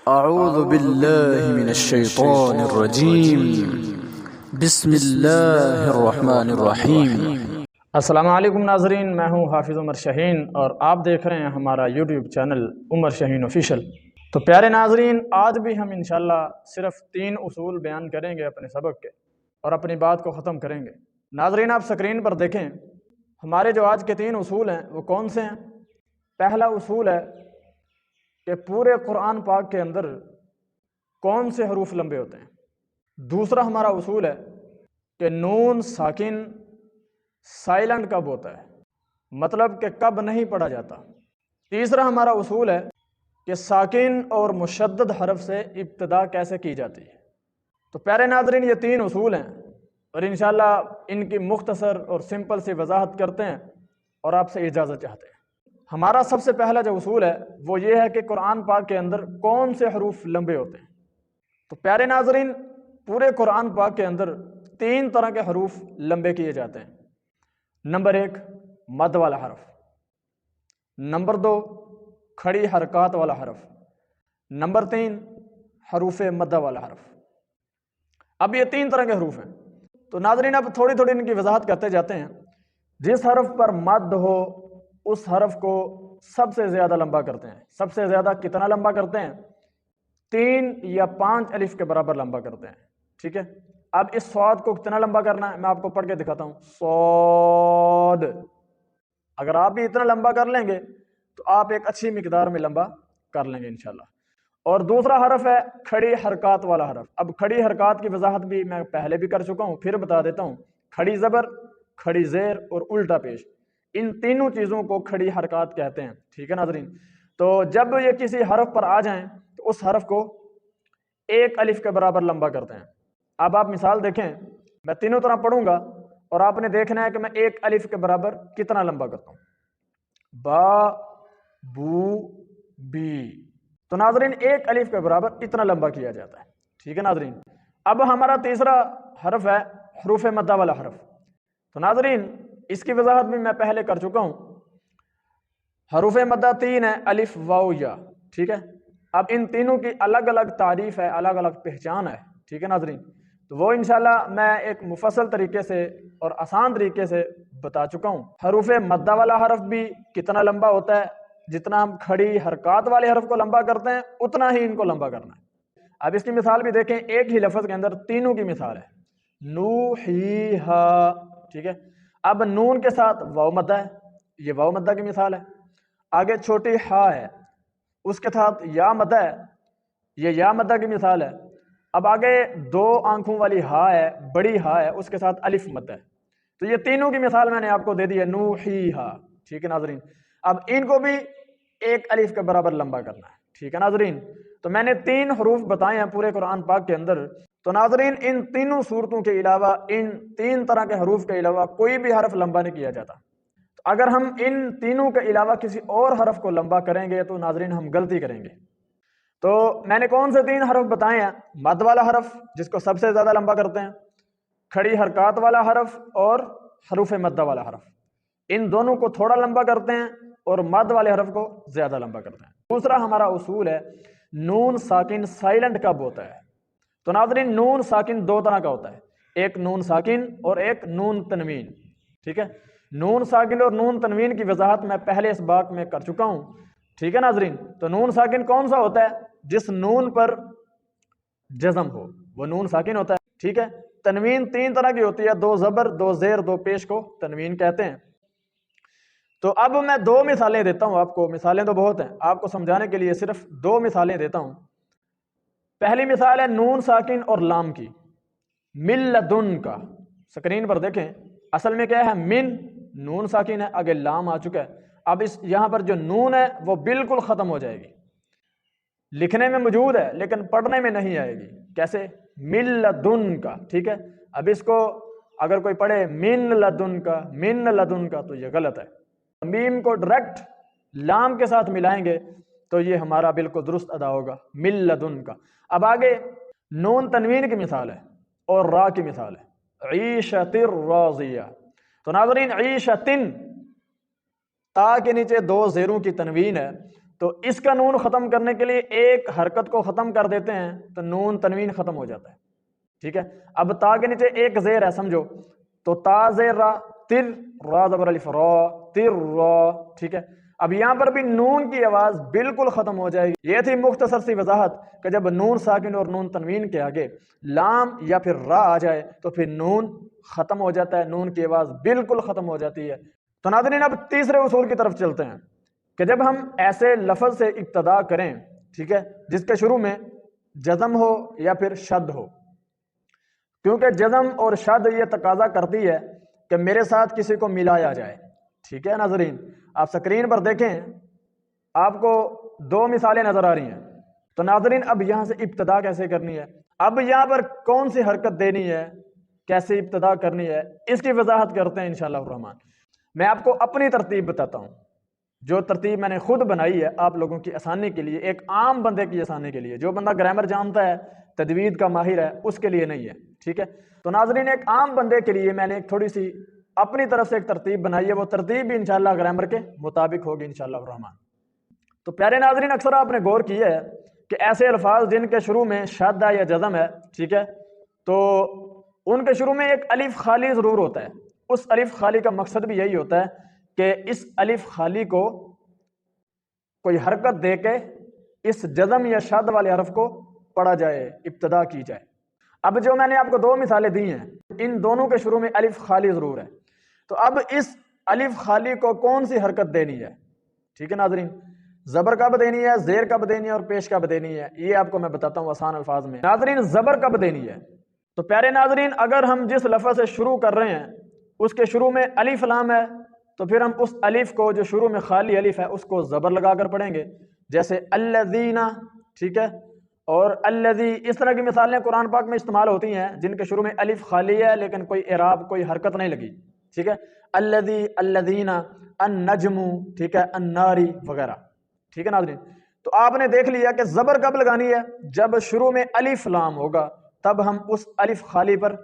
اعوذ باللہ من الشیطان الرجیم بسم اللہ الرحمن الرحیم۔ السلام علیکم ناظرین، میں ہوں حافظ عمر شاہین اور آپ دیکھ رہے ہیں ہمارا یوٹیوب چینل عمر شاہین آفیشیل۔ تو پیارے ناظرین، آج بھی ہم انشاءاللہ صرف 3 اصول بیان کریں گے اپنے سبق کے اور اپنی بات کو ختم کریں گے۔ ناظرین، آپ سکرین پر دیکھیں ہمارے جو آج کے 3 اصول ہیں وہ کون سے ہیں۔ پہلا اصول ہے کہ پورے قرآن پاک کے اندر کون سے حروف لمبے ہوتے ہیں۔ دوسرا ہمارا اصول ہے کہ نون ساکن سائلنٹ کب ہوتا ہے، مطلب کہ کب نہیں پڑھا جاتا۔ تیسرا ہمارا اصول ہے کہ ساکن اور مشدد حرف سے ابتدا کیسے کی جاتی ہے۔ تو پیارے ناظرین، یہ 3 اصول ہیں اور انشاءاللہ ان کی مختصر اور سمپل سی وضاحت کرتے ہیں اور آپ سے اجازت چاہتے ہیں۔ ہمارا سب سے پہلا جو اصول ہے وہ یہ ہے کہ قرآن پاک کے اندر کون سے حروف لمبے ہوتے ہیں۔ تو پیارے ناظرین، پورے قرآن پاک کے اندر 3 طرح کے حروف لمبے کیے جاتے ہیں۔ نمبر 1 مد والا حرف، نمبر 2 کھڑی حرکات والا حرف، نمبر 3 حروف مدہ والا حرف۔ اب یہ 3 طرح کے حروف ہیں۔ تو ناظرین، اب تھوڑی تھوڑی ان کی وضاحت کرتے جاتے ہیں۔ جس حرف پر مد ہو اس حرف کو سب سے زیادہ لمبا کرتے ہیں۔ سب سے زیادہ کتنا لمبا کرتے ہیں؟ 3 یا 5 الف کے برابر لمبا کرتے ہیں، ٹھیک ہے۔ اب اس صاد کو کتنا لمبا کرنا ہے میں آپ کو پڑھ کے دکھاتا ہوں۔ صاد، اگر آپ بھی اتنا لمبا کر لیں گے تو آپ ایک اچھی مقدار میں لمبا کر لیں گے انشاءاللہ۔ اور دوسرا حرف ہے کھڑی حرکات والا حرف۔ اب کھڑی حرکات کی وضاحت بھی میں پہلے بھی کر چکا ہوں، پھر بتا دیتا ہوں۔ کھڑی زبر، کھڑی زیر اور الٹا پیش، ان تینوں چیزوں کو کھڑی حرکات کہتے ہیں، ٹھیک ہے ناظرین۔ تو جب یہ کسی حرف پر آ جائیں تو اس حرف کو 1 الف کے برابر لمبا کرتے ہیں۔ اب آپ مثال دیکھیں، میں تینوں طرح پڑھوں گا اور آپ نے دیکھنا ہے کہ میں 1 الف کے برابر کتنا لمبا کرتا ہوں۔ با، بو، بی۔ تو ناظرین 1 الف کے برابر اتنا لمبا کیا جاتا ہے، ٹھیک ہے ناظرین۔ اب ہمارا تیسرا حرف ہے حروف مدہ والا حرف۔ تو ناظرین اس کی وضاحت بھی میں پہلے کر چکا ہوں۔ حروف مدہ 3 ہے، الف، واو، یا، ٹھیک ہے۔ اب ان تینوں کی الگ الگ تعریف ہے، الگ الگ پہچان ہے، ٹھیک ہے ناظرین۔ تو وہ انشاءاللہ میں ایک مفصل طریقے سے اور آسان طریقے سے بتا چکا ہوں۔ حروف مدہ والا حرف بھی کتنا لمبا ہوتا ہے، جتنا ہم کھڑی حرکات والے حرف کو لمبا کرتے ہیں اتنا ہی ان کو لمبا کرنا ہے۔ اب اس کی مثال بھی دیکھیں، ایک ہی لفظ کے اندر تینوں کی مثال ہے۔ نو، ہی، ہا، ٹھیک ہے۔ اب نون کے ساتھ واو مدہ ہے، یہ واو مدہ کی مثال ہے۔ آگے چھوٹی ہا ہے، اس کے ساتھ یا مدہ ہے، یہ یا مدہ کی مثال ہے۔ اب آگے 2 آنکھوں والی ہا ہے، بڑی ہا ہے، اس کے ساتھ الف مدہ ہے۔ تو یہ تینوں کی مثال میں نے آپ کو دے دی ہے، نو، ہی، ہا، ٹھیک ہے ناظرین۔ اب ان کو بھی 1 الف کے برابر لمبا کرنا ہے، ٹھیک ہے ناظرین۔ تو میں نے 3 حروف بتائے ہیں پورے قرآن پاک کے اندر۔ تو ناظرین ان تینوں صورتوں کے علاوہ، ان 3 طرح کے حروف کے علاوہ کوئی بھی حرف لمبا نہیں کیا جاتا۔ تو اگر ہم ان تینوں کے علاوہ کسی اور حرف کو لمبا کریں گے تو ناظرین ہم غلطی کریں گے۔ تو میں نے کون سے 3 حرف بتائے ہیں؟ مد والا حرف جس کو سب سے زیادہ لمبا کرتے ہیں، کھڑی حرکات والا حرف اور حروف مدہ والا حرف۔ ان دونوں کو تھوڑا لمبا کرتے ہیں اور مد والے حرف کو زیادہ لمبا کرتے ہیں۔ دوسرا ہمارا اصول ہے نون ساکن سائلنٹ کب ہوتا ہے۔ تو ناظرین نون ساکن 2 طرح کا ہوتا ہے، ایک نون ساکن اور ایک نون تنوین، ٹھیک ہے۔ نون ساکن اور نون تنوین کی وضاحت میں پہلے اس بات میں کر چکا ہوں، ٹھیک ہے ناظرین۔ تو نون ساکن کون سا ہوتا ہے؟ جس نون پر جزم ہو وہ نون ساکن ہوتا ہے، ٹھیک ہے۔ تنوین 3 طرح کی ہوتی ہے، 2 زبر، 2 زیر، 2 پیش کو تنوین کہتے ہیں۔ تو اب میں 2 مثالیں دیتا ہوں آپ کو، مثالیں تو بہت ہیں، آپ کو سمجھانے کے لیے صرف 2 مثالیں دیتا ہوں۔ پہلی مثال ہے نون ساکن اور لام کی، من لدن کا۔ سکرین پر دیکھیں، اصل میں کیا ہے؟ من، نون ساکن ہے، آگے لام آ چکا ہے۔ اب یہاں پر جو نون ہے وہ بالکل ختم ہو جائے گی، لکھنے میں موجود ہے لیکن پڑھنے میں نہیں آئے گی۔ کیسے؟ من لدن کا، ٹھیک ہے۔ اب اس کو اگر کوئی پڑھے من لدن کا، من لدن کا، تو یہ غلط ہے۔ میم کو ڈائریکٹ لام کے ساتھ ملائیں گے تو یہ ہمارا بالکل درست ادا ہوگا، من لدن کا۔ اب آگے نون تنوین کی مثال ہے اور را کی مثال ہے، عیشۃ الراضیہ۔ تو ناظرین عیشۃ، تا کے نیچے 2 زیروں کی تنوین ہے تو اس کا نون ختم کرنے کے لیے ایک حرکت کو ختم کر دیتے ہیں تو نون تنوین ختم ہو جاتا ہے، ٹھیک ہے۔ اب تا کے نیچے ایک زیر ہے سمجھو، تو تا زیر را، تر، را زبر الف را، تر را، ٹھیک ہے۔ اب یہاں پر بھی نون کی آواز بالکل ختم ہو جائے گی۔ یہ تھی مختصر سی وضاحت کہ جب نون ساکن اور نون تنوین کے آگے لام یا پھر را آ جائے تو پھر نون ختم ہو جاتا ہے، نون کی آواز بالکل ختم ہو جاتی ہے۔ تو ناظرین اب تیسرے اصول کی طرف چلتے ہیں کہ جب ہم ایسے لفظ سے ابتدا کریں، ٹھیک ہے، جس کے شروع میں جزم ہو یا پھر شد ہو، کیونکہ جزم اور شد یہ تقاضا کرتی ہے کہ میرے ساتھ کسی کو ملایا جائے، ٹھیک ہے ناظرین۔ آپ سکرین پر دیکھیں، آپ کو دو مثالیں نظر آ رہی ہیں۔ تو ناظرین اب یہاں سے ابتدا کیسے کرنی ہے، اب یہاں پر کون سی حرکت دینی ہے، کیسے ابتدا کرنی ہے، اس کی وضاحت کرتے ہیں انشاءاللہ الرحمن۔ میں آپ کو اپنی ترتیب بتاتا ہوں، جو ترتیب میں نے خود بنائی ہے آپ لوگوں کی آسانی کے لیے، ایک عام بندے کی آسانی کے لیے، جو بندہ گرامر جانتا ہے، تجوید کا ماہر ہے، اس کے لیے نہیں ہے، ٹھیک ہے۔ تو ناظرین ایک عام بندے کے لیے میں نے ایک تھوڑی سی اپنی طرف سے ایک ترتیب بنائی ہے، وہ ترتیب بھی انشاءاللہ گرامر کے مطابق ہوگی انشاءاللہ الرحمن۔ تو پیارے ناظرین اکثر آپ نے غور کیا ہے کہ ایسے الفاظ جن کے شروع میں شد ہے یا جزم ہے، ٹھیک ہے، تو ان کے شروع میں ایک الف خالی ضرور ہوتا ہے۔ اس الف خالی کا مقصد بھی یہی ہوتا ہے کہ اس الف خالی کو کوئی حرکت دے کے اس جزم یا شد والے حرف کو پڑھا جائے، ابتدا کی جائے۔ اب جو میں نے آپ کو دو مثالیں دی ہیں، ان دونوں کے شروع میں الف خالی ضرور ہے، تو اب اس الف خالی کو کون سی حرکت دینی ہے، ٹھیک ہے ناظرین، زبر کب دینی ہے، زیر کب دینی ہے اور پیش کب دینی ہے، یہ آپ کو میں بتاتا ہوں آسان الفاظ میں۔ ناظرین زبر کب دینی ہے، تو پیارے ناظرین اگر ہم جس لفظ سے شروع کر رہے ہیں اس کے شروع میں الف لام ہے، تو پھر ہم اس الف کو جو شروع میں خالی الف ہے اس کو زبر لگا کر پڑھیں گے، جیسے الذین، ٹھیک ہے، اور الذی، اس طرح کی مثالیں قرآن پاک میں استعمال ہوتی ہیں جن کے شروع میں الف خالی ہے لیکن کوئی اعراب، کوئی حرکت نہیں لگی، ٹھیک ہے، الذی، الذین، النجم، ٹھیک ہے، الناری وغیرہ، ٹھیک ہے ناظرین۔ تو آپ نے دیکھ لیا کہ زبر کب لگانی ہے، جب شروع میں الف لام ہوگا تب ہم اس الف خالی پر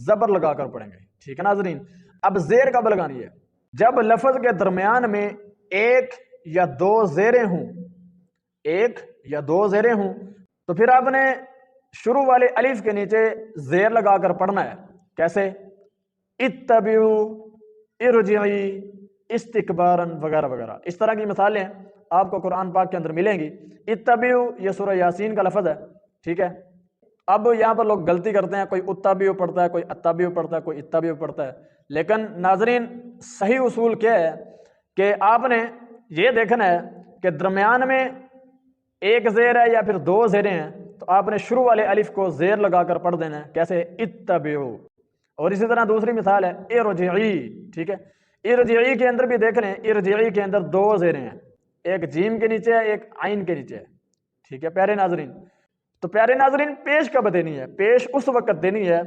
زبر لگا کر پڑھیں گے، ٹھیک ہے ناظرین۔ اب زیر کب لگانی ہے، جب لفظ کے درمیان میں ایک یا دو زیریں ہوں، ایک یا دو زیریں ہوں تو پھر آپ نے شروع والے الف کے نیچے زیر لگا کر پڑھنا ہے، کیسے، اتبعوا، ارجعی، استکبارا وغیرہ وغیرہ، اس طرح کی مثالیں آپ کو قرآن پاک کے اندر ملیں گی۔ اتبعوا یہ سورہ یاسین کا لفظ ہے، ٹھیک ہے۔ اب یہاں پر لوگ غلطی کرتے ہیں، کوئی اتبعوا پڑھتا ہے، کوئی اتبعوا پڑھتا ہے، کوئی اتبعوا پڑھتا ہے، لیکن ناظرین صحیح اصول کیا ہے کہ آپ نے یہ دیکھنا ہے کہ درمیان میں ایک زیر ہے یا پھر دو زیریں ہیں تو آپ نے شروع والے الف کو زیر لگا کر پڑھ دینا ہے، کیسے، اتبعوا۔ اور اسی طرح دوسری مثال ہے ارجعی، ٹھیک ہے، ارجعی کے اندر بھی دیکھ رہے ہیں، ارجعی کے اندر دو زیریں ہیں، ایک جیم کے نیچے ہے، ایک عین کے نیچے ہے، ٹھیک ہے پیارے ناظرین۔ تو پیارے ناظرین پیش کب دینی ہے، پیش اس وقت دینی ہے،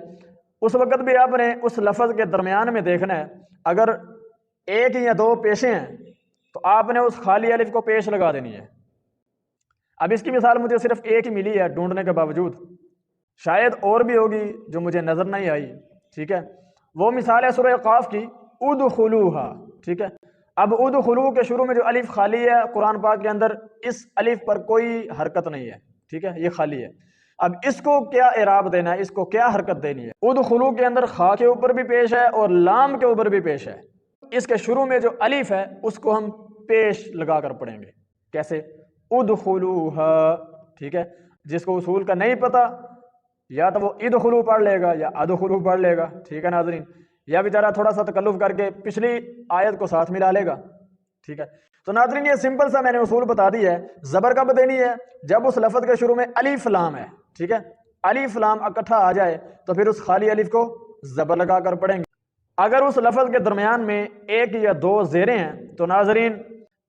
اس وقت بھی آپ نے اس لفظ کے درمیان میں دیکھنا ہے، اگر ایک یا دو پیشیں ہیں تو آپ نے اس خالی الف کو پیش لگا دینی ہے۔ اب اس کی مثال مجھے صرف ایک ہی ملی ہے ڈھونڈنے کے باوجود، شاید اور بھی ہوگی جو مجھے نظر نہیں آئی، ٹھیک ہے، وہ مثال ہے سورہ قاف کی، ادخلوہا، ٹھیک ہے۔ اب ادخلو کے شروع میں جو الف خالی ہے قرآن پاک کے اندر، اس الف پر کوئی حرکت نہیں ہے، ٹھیک ہے، یہ خالی ہے۔ اب اس کو کیا اعراب دینا ہے، اس کو کیا حرکت دینی ہے، ادخلو کے اندر خا کے اوپر بھی پیش ہے اور لام کے اوپر بھی پیش ہے، اس کے شروع میں جو الف ہے اس کو ہم پیش لگا کر پڑھیں گے، کیسے، ادخلوہا، ٹھیک ہے۔ جس کو اصول کا نہیں پتا یا تو وہ ادخلو پڑھ لے گا یا ادخلو پڑھ لے گا، ٹھیک ہے ناظرین، یا بیچارہ تھوڑا سا تکلف کر کے پچھلی آیت کو ساتھ ملا لے گا، ٹھیک ہے۔ تو ناظرین یہ سمپل سا میں نے اصول بتا دی ہے۔ زبر کب دینی ہے، جب اس لفظ کے شروع میں الف لام ہے، ٹھیک ہے، الف لام اکٹھا آ جائے تو پھر اس خالی الف کو زبر لگا کر پڑھیں گے۔ اگر اس لفظ کے درمیان میں ایک یا دو زیریں ہیں تو ناظرین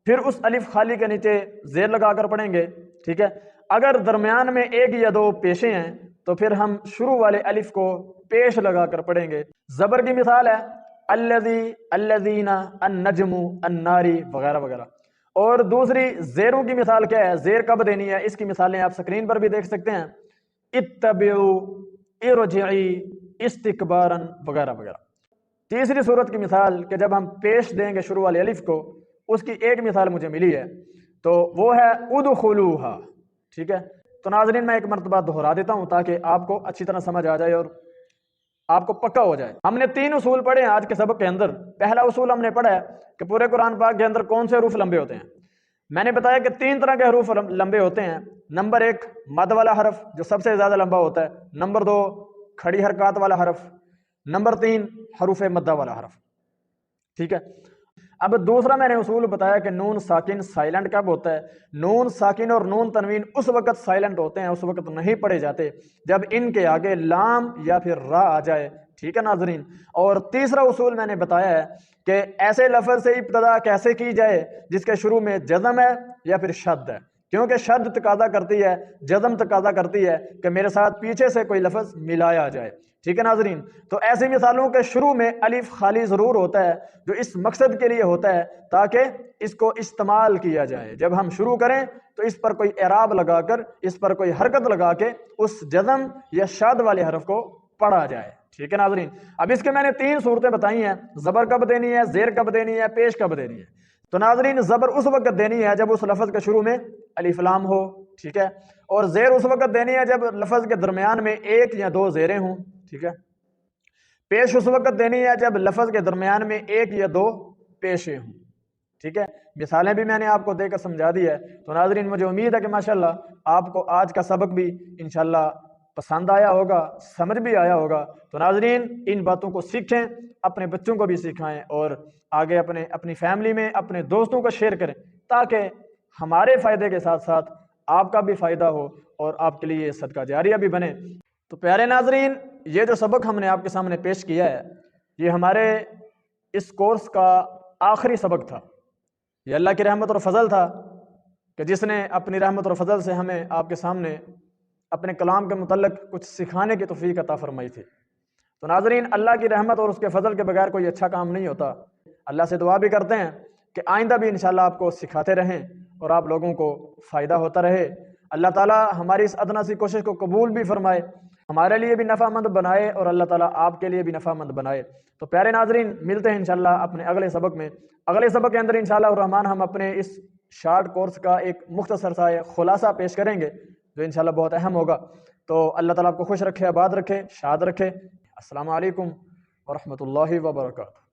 پھر اس الف خالی کے نیچے زیر لگا کر پڑھیں گے، ٹھیک ہے۔ اگر درمیان میں ایک یا دو پیشیں ہیں تو پھر ہم شروع والے الف کو پیش لگا کر پڑھیں گے۔ زبر کی مثال ہے الذی، الذین، النجم، الناری وغیرہ وغیرہ۔ اور دوسری زیروں کی مثال کیا ہے، زیر کب دینی ہے، اس کی مثالیں آپ سکرین پر بھی دیکھ سکتے ہیں، اتبعوا، ارجعی، استکبارا وغیرہ وغیرہ۔ تیسری صورت کی مثال کہ جب ہم پیش دیں گے شروع والے الف کو، اس کی ایک مثال مجھے ملی ہے، تو وہ ہے ادخلوہا، ٹھیک ہے۔ تو ناظرین میں ایک مرتبہ دہرا دیتا ہوں تاکہ آپ کو اچھی طرح سمجھ آ جائے اور آپ کو پکا ہو جائے۔ ہم نے 3 اصول پڑھے ہیں آج کے سبق کے اندر۔ پہلا اصول ہم نے پڑھا ہے کہ پورے قرآن پاک کے اندر کون سے حروف لمبے ہوتے ہیں۔ میں نے بتایا کہ 3 طرح کے حروف لمبے ہوتے ہیں۔ نمبر 1 مد والا حرف جو سب سے زیادہ لمبا ہوتا ہے، نمبر 2 کھڑی حرکات والا حرف، نمبر 3 حروف مدہ والا حرف، ٹھیک ہے۔ اب دوسرا میں نے اصول بتایا کہ نون ساکن سائلنٹ کب ہوتا ہے۔ نون ساکن اور نون تنوین اس وقت سائلنٹ ہوتے ہیں، اس وقت نہیں پڑھے جاتے جب ان کے آگے لام یا پھر را آ جائے، ٹھیک ہے ناظرین۔ اور تیسرا اصول میں نے بتایا ہے کہ ایسے لفظ سے ابتدا کیسے کی جائے جس کے شروع میں جزم ہے یا پھر شد ہے، کیونکہ شد تقاضا کرتی ہے، جزم تقاضا کرتی ہے کہ میرے ساتھ پیچھے سے کوئی لفظ ملایا جائے، ٹھیک ہے ناظرین۔ تو ایسی مثالوں کے شروع میں الف خالی ضرور ہوتا ہے جو اس مقصد کے لیے ہوتا ہے تاکہ اس کو استعمال کیا جائے۔ جب ہم شروع کریں تو اس پر کوئی اعراب لگا کر، اس پر کوئی حرکت لگا کے اس جزم یا شاد والے حرف کو پڑھا جائے، ٹھیک ہے ناظرین۔ اب اس کے میں نے 3 صورتیں بتائی ہیں، زبر کب دینی ہے، زیر کب دینی ہے، پیش کب دینی ہے۔ تو ناظرین زبر اس وقت دینی ہے جب اس لفظ کے شروع میں الف لام ہو، ٹھیک ہے، اور زیر اس وقت دینی ہے جب لفظ کے درمیان میں 1 یا 2 زیریں ہوں، ٹھیک ہے۔ پیش اس وقت دینی ہے جب لفظ کے درمیان میں 1 یا 2 پیشیں ہوں، ٹھیک ہے۔ مثالیں بھی میں نے آپ کو دے کر سمجھا دی ہے۔ تو ناظرین مجھے امید ہے کہ ماشاءاللہ آپ کو آج کا سبق بھی انشاءاللہ پسند آیا ہوگا، سمجھ بھی آیا ہوگا۔ تو ناظرین ان باتوں کو سیکھیں، اپنے بچوں کو بھی سکھائیں اور آگے اپنی فیملی میں اپنے دوستوں کو شیئر کریں تاکہ ہمارے فائدے کے ساتھ ساتھ آپ کا بھی فائدہ ہو اور آپ کے لیے صدقہ جاریہ بھی بنے۔ تو پیارے ناظرین یہ جو سبق ہم نے آپ کے سامنے پیش کیا ہے یہ ہمارے اس کورس کا آخری سبق تھا۔ یہ اللہ کی رحمت اور فضل تھا کہ جس نے اپنی رحمت اور فضل سے ہمیں آپ کے سامنے اپنے کلام کے متعلق کچھ سکھانے کی توفیق عطا فرمائی تھی۔ تو ناظرین اللہ کی رحمت اور اس کے فضل کے بغیر کوئی اچھا کام نہیں ہوتا۔ اللہ سے دعا بھی کرتے ہیں کہ آئندہ بھی انشاءاللہ آپ کو سکھاتے رہیں اور آپ لوگوں کو فائدہ ہوتا رہے۔ اللہ تعالیٰ ہماری اس ادنا سی کوشش کو قبول بھی فرمائے، ہمارے لیے بھی نفع مند بنائے اور اللہ تعالیٰ آپ کے لیے بھی نفع مند بنائے۔ تو پیارے ناظرین ملتے ہیں انشاءاللہ اپنے اگلے سبق میں۔ اگلے سبق کے اندر انشاءاللہ الرحمن ہم اپنے اس شارٹ کورس کا ایک مختصر سا خلاصہ پیش کریں گے جو انشاءاللہ بہت اہم ہوگا۔ تو اللہ تعالیٰ آپ کو خوش رکھے، آباد رکھے، شاد رکھے۔ السلام علیکم ورحمۃ اللہ وبرکاتہ۔